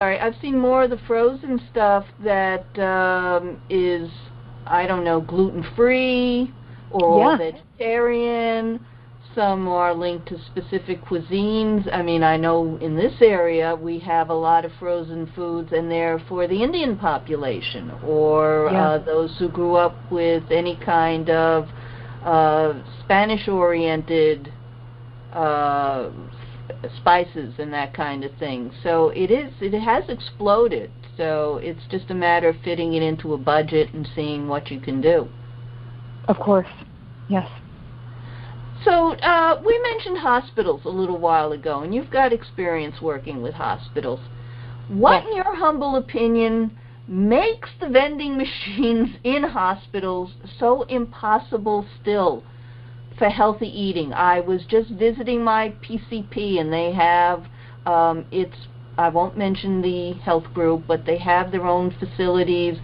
Sorry, I've seen more of the frozen stuff that is, I don't know, gluten-free or all Yeah. vegetarian. Some are linked to specific cuisines. I mean, I know in this area we have a lot of frozen foods, and they're for the Indian population or Yeah. those who grew up with any kind of Spanish-oriented uh, spices and that kind of thing. So it has exploded. So it's just a matter of fitting it into a budget and seeing what you can do. Of course. Yes. So we mentioned hospitals a little while ago, and you've got experience working with hospitals. What, Yes. in your humble opinion, makes the vending machines in hospitals so impossible still for healthy eating? I was just visiting my PCP, and they have I won't mention the health group, but they have their own facilities,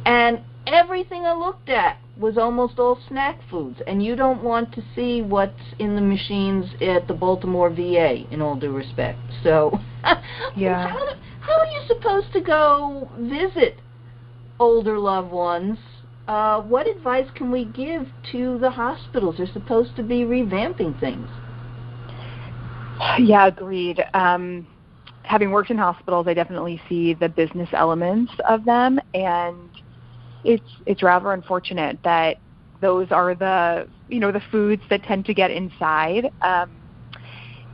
and everything I looked at was almost all snack foods, and you don't want to see what's in the machines at the Baltimore VA, in all due respect. So Yeah. how are you supposed to go visit older loved ones? What advice can we give to the hospitals? They're supposed to be revamping things. Yeah, agreed. Having worked in hospitals, I definitely see the business elements of them, and it's rather unfortunate that those are the foods that tend to get inside.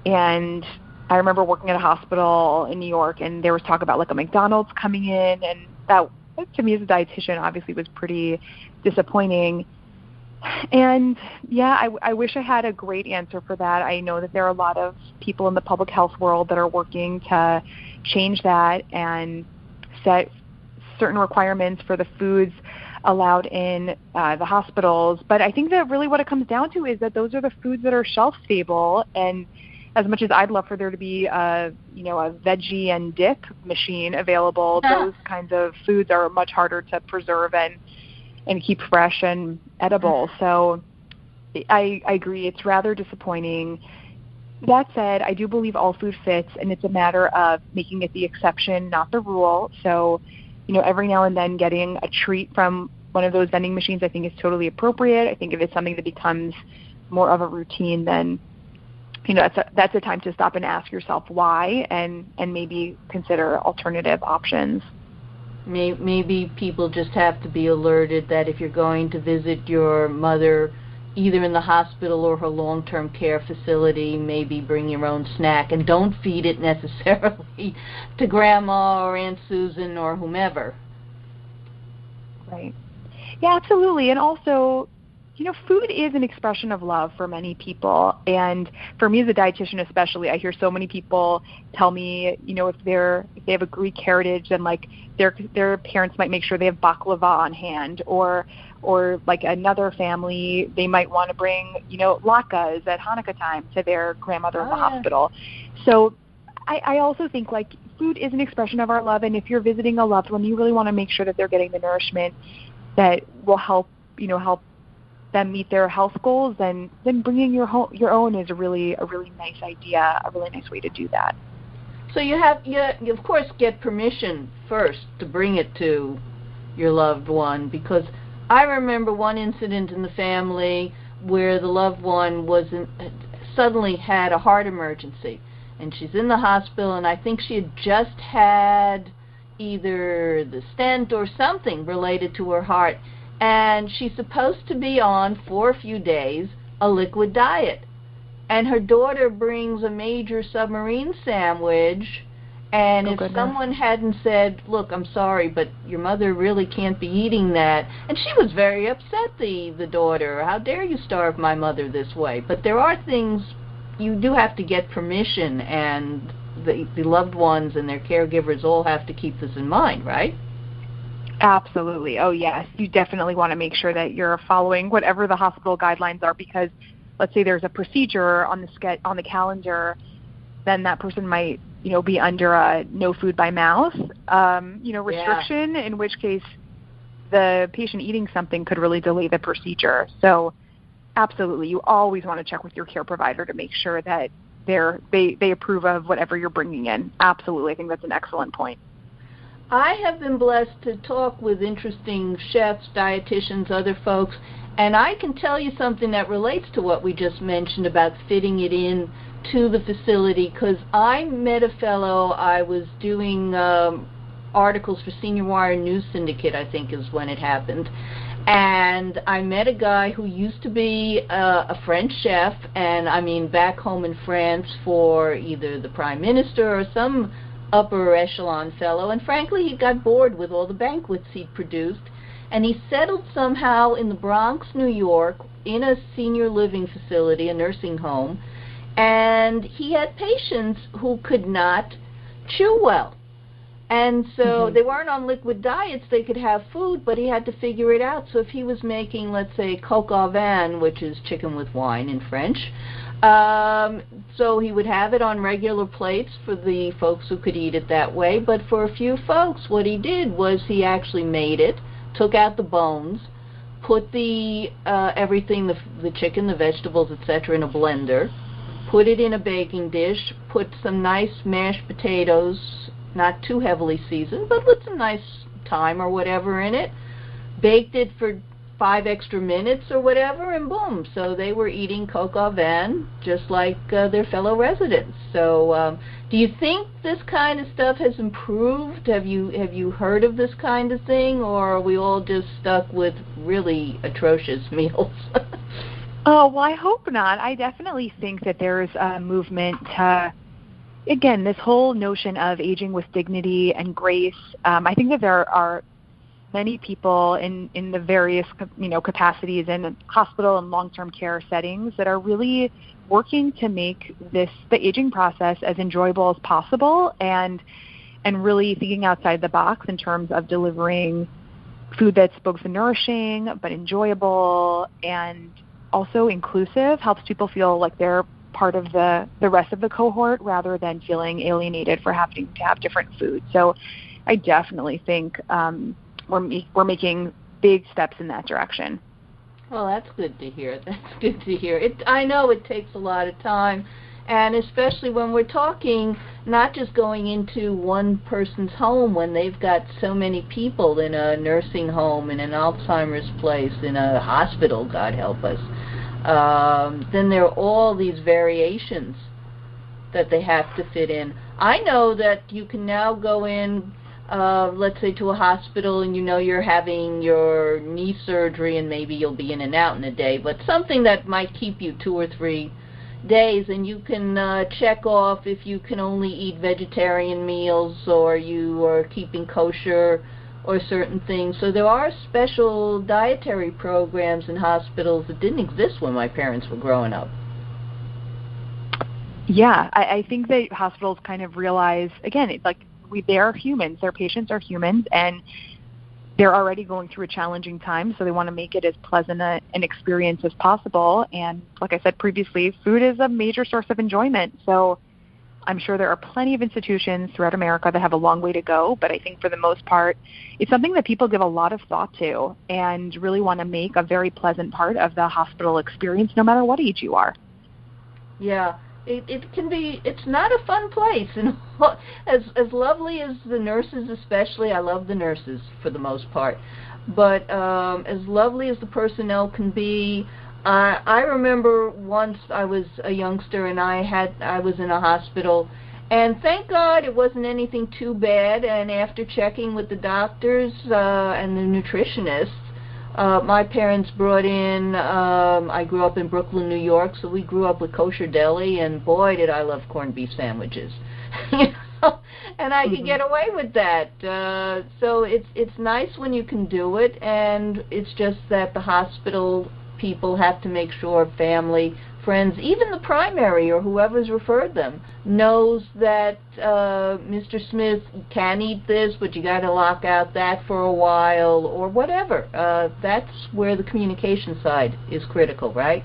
And I remember working at a hospital in New York, and there was talk about like a McDonald's coming in, and that to me as a dietitian obviously was pretty disappointing. And yeah, I wish I had a great answer for that. I know that there are a lot of people in the public health world that are working to change that and set certain requirements for the foods allowed in the hospitals. But I think that really what it comes down to is that those are the foods that are shelf stable. And as much as I'd love for there to be a veggie and dip machine available, those kinds of foods are much harder to preserve and keep fresh and edible. So I agree. It's rather disappointing. That said, I do believe all food fits, and it's a matter of making it the exception, not the rule. So, every now and then getting a treat from one of those vending machines I think is totally appropriate. I think if it's something that becomes more of a routine, then that's a time to stop and ask yourself why, and maybe consider alternative options. Maybe people just have to be alerted that if you're going to visit your mother either in the hospital or her long-term care facility, maybe bring your own snack and don't feed it necessarily to Grandma or Aunt Susan or whomever. Right. Yeah, absolutely. And also, food is an expression of love for many people. And for me as a dietitian especially, I hear so many people tell me, if they have a Greek heritage, then like their parents might make sure they have baklava on hand, or like another family, they might want to bring, latkes at Hanukkah time to their grandmother in the hospital. So I also think like food is an expression of our love, and if you're visiting a loved one, you really want to make sure that they're getting the nourishment that will help them meet their health goals. And then bringing your own is a really nice idea, a really nice way to do that. So you of course get permission first to bring it to your loved one, because I remember one incident in the family where the loved one suddenly had a heart emergency, and she's in the hospital, and I think she had just had either the stent or something related to her heart, and she's supposed to be on, for a few days, a liquid diet. And her daughter brings a major submarine sandwich, and if someone hadn't said, look, I'm sorry, but your mother really can't be eating that, and she was very upset, the daughter. How dare you starve my mother this way? But there are things you do have to get permission, and the loved ones and their caregivers all have to keep this in mind, right? Absolutely. Oh, yes. You definitely want to make sure that you're following whatever the hospital guidelines are, because let's say there's a procedure on the calendar, then that person might, be under a no food by mouth, restriction, in which case the patient eating something could really delay the procedure. So absolutely, you always want to check with your care provider to make sure that they approve of whatever you're bringing in. Absolutely. I think that's an excellent point. I have been blessed to talk with interesting chefs, dietitians, other folks, and I can tell you something that relates to what we just mentioned about fitting it in to the facility, because I met a fellow. I was doing articles for Senior Wire News Syndicate, I think is when it happened, and I met a guy who used to be a French chef, and I mean back home in France for either the Prime Minister or some upper echelon fellow, and frankly he got bored with all the banquets he'd produced, and he settled somehow in the Bronx, New York, in a senior living facility, a nursing home, and he had patients who could not chew well. And so they weren't on liquid diets, they could have food, but he had to figure it out. So if he was making, let's say, coq au vin, which is chicken with wine in French, so he would have it on regular plates for the folks who could eat it that way. But for a few folks, what he did was he actually made it, took out the bones, put the everything, the chicken, the vegetables, etc., in a blender, put it in a baking dish, put some nice mashed potatoes, not too heavily seasoned, but with some nice thyme or whatever in it, baked it for 5 extra minutes or whatever, and boom, so they were eating coq au vin just like their fellow residents. So do you think this kind of stuff has improved? Have you heard of this kind of thing, or are we all just stuck with really atrocious meals? Oh, well, I hope not. I definitely think that there's a movement to, again, this whole notion of aging with dignity and grace. I think that there are many people in the various capacities in hospital and long-term care settings that are really working to make the aging process as enjoyable as possible, and really thinking outside the box in terms of delivering food that's both nourishing but enjoyable and also inclusive, helps people feel like they're part of the rest of the cohort rather than feeling alienated for having to have different food. So I definitely think we're making big steps in that direction. Well, that's good to hear. That's good to hear. I know it takes a lot of time, and especially when we're talking not just going into one person's home, when they've got so many people in a nursing home, in an Alzheimer's place, in a hospital, God help us, then there are all these variations that they have to fit in. I know that you can now go in, let's say to a hospital, and you're having your knee surgery, and maybe you'll be in and out in a day, but something that might keep you 2 or 3 days, and you can check off if you can only eat vegetarian meals, or you are keeping kosher, or certain things. So there are special dietary programs in hospitals that didn't exist when my parents were growing up. Yeah, I think that hospitals kind of realize, again, it's like they are humans, their patients are humans, and they're already going through a challenging time, so they want to make it as pleasant an experience as possible. And like I said previously, food is a major source of enjoyment. So I'm sure there are plenty of institutions throughout America that have a long way to go, but I think for the most part, it's something that people give a lot of thought to and really want to make a very pleasant part of the hospital experience, no matter what age you are. Yeah. It can be, it's not a fun place, and as lovely as the nurses, especially, I love the nurses for the most part, but as lovely as the personnel can be, I remember once I was a youngster and I was in a hospital, and thank God it wasn't anything too bad, and after checking with the doctors and the nutritionists, my parents brought in, I grew up in Brooklyn, New York, so we grew up with kosher deli, and boy, did I love corned beef sandwiches. And I could get away with that. So it's nice when you can do it, and it's just that the hospital people have to make sure family, friends, even the primary or whoever's referred them, knows that Mr. Smith can eat this, but you got to lock out that for a while or whatever. That's where the communication side is critical, right?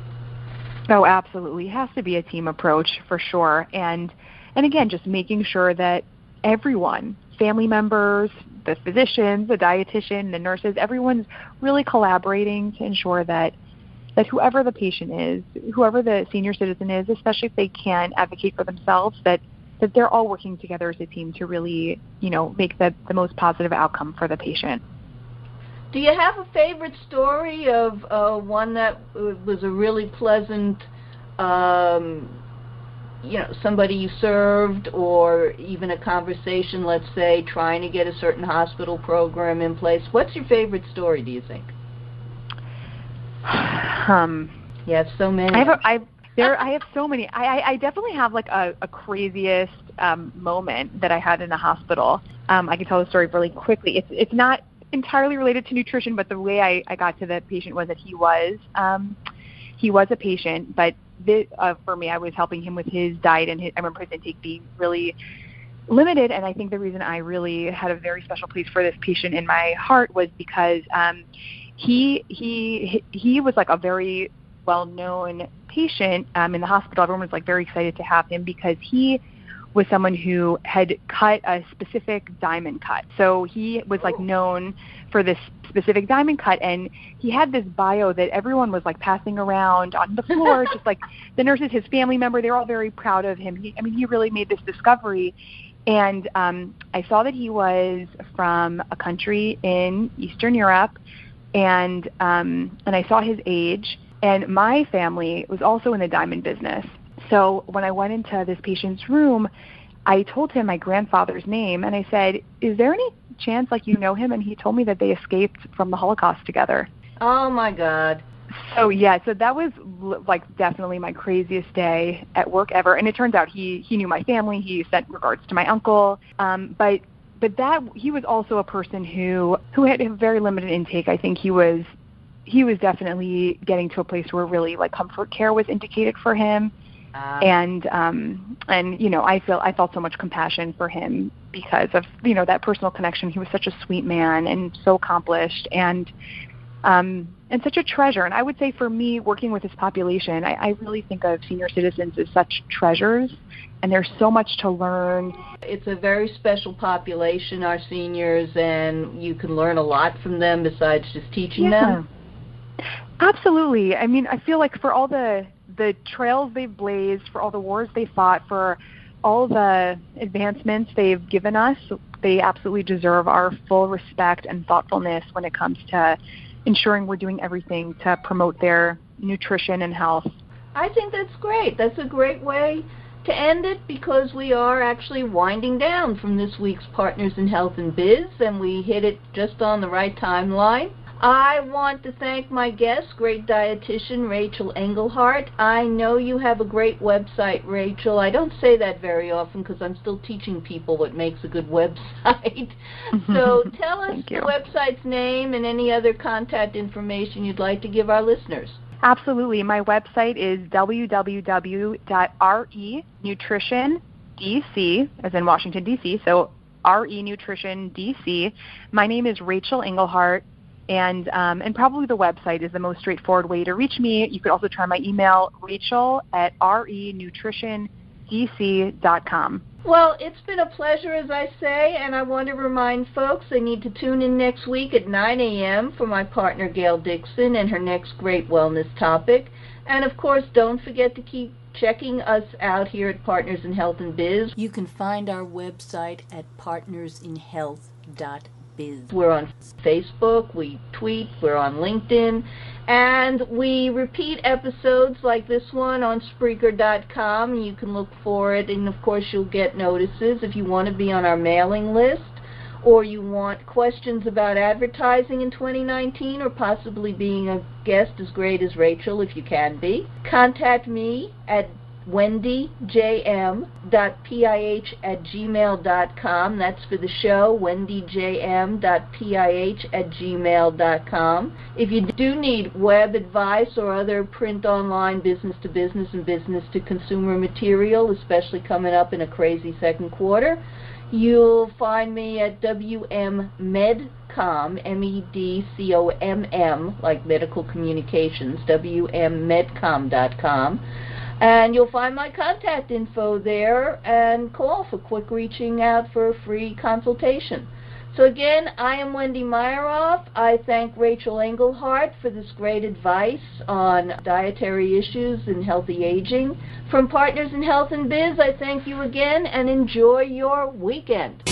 Oh, absolutely. It has to be a team approach for sure. And again, just making sure that everyone, family members, the physicians, the dietitian, the nurses, everyone's really collaborating to ensure that whoever the patient is, whoever the senior citizen is, especially if they can advocate for themselves, that that they're all working together as a team to really, make the most positive outcome for the patient. Do you have a favorite story of one that was a really pleasant, somebody you served, or even a conversation, let's say, trying to get a certain hospital program in place? What's your favorite story, do you think? You have so many. I have so many. I definitely have like a craziest moment that I had in a hospital. I can tell the story really quickly. It's not entirely related to nutrition, but the way I got to the patient was that he was a patient, but for me, I was helping him with his diet, and I remember his intake being really limited. And I think the reason I really had a very special place for this patient in my heart was because he was like a very well-known patient in the hospital. Everyone was like very excited to have him because he was someone who had cut a specific diamond cut. So he was like known for this specific diamond cut, and he had this bio that everyone was like passing around on the floor, just like the nurses, his family member, they're all very proud of him. He really made this discovery. And I saw that he was from a country in Eastern Europe, and I saw his age, and my family was also in the diamond business. So when I went into this patient's room, I told him my grandfather's name, and I said, is there any chance like you know him? And he told me that they escaped from the Holocaust together. Oh, my God. So that was like definitely my craziest day at work ever. And it turns out he knew my family. He sent regards to my uncle. But that he was also a person who had a very limited intake. I think he was definitely getting to a place where really like comfort care was indicated for him. And I felt so much compassion for him because of, that personal connection. He was such a sweet man and so accomplished and such a treasure. And I would say for me, working with this population, I really think of senior citizens as such treasures, and there's so much to learn. It's a very special population, our seniors, and you can learn a lot from them besides just teaching them. Absolutely. I feel like for all the trails they've blazed, for all the wars they fought, for all the advancements they've given us, they absolutely deserve our full respect and thoughtfulness when it comes to ensuring we're doing everything to promote their nutrition and health. I think that's great. That's a great way to end it, because we are actually winding down from this week's Partners in Health and Biz, and we hit it just on the right timeline. I want to thank my guest, great dietitian Rachel Engelhardt. I know you have a great website, Rachel. I don't say that very often because I'm still teaching people what makes a good website. So tell us the website's name and any other contact information you'd like to give our listeners. Absolutely. My website is www.renutritiondc, as in Washington, D.C., so renutritiondc. My name is Rachel Engelhardt. And probably the website is the most straightforward way to reach me. You could also try my email, rachel@renutritiondc.com. Well, it's been a pleasure, as I say, and I want to remind folks they need to tune in next week at 9 a.m. for my partner, Gail Dixon, and her next great wellness topic. And, of course, don't forget to keep checking us out here at Partners in Health and Biz. You can find our website at partnersinhealth.biz. We're on Facebook, we tweet, we're on LinkedIn, and we repeat episodes like this one on Spreaker.com. You can look for it, and of course you'll get notices if you want to be on our mailing list, or you want questions about advertising in 2019, or possibly being a guest as great as Rachel, if you can be. Contact me at wendyjm.pih@gmail.com. That's for the show, wendyjm.pih@gmail.com. If you do need web advice or other print, online, business-to-business and business-to-consumer material, especially coming up in a crazy second quarter, you'll find me at WMMedcom, MEDCOMM, like medical communications, WMMedcom.com. And you'll find my contact info there, and call for quick reaching out for a free consultation. So again, I am Wendy Myeroff. I thank Rachel Engelhardt for this great advice on dietary issues and healthy aging. From Partners in Health and Biz, I thank you again and enjoy your weekend.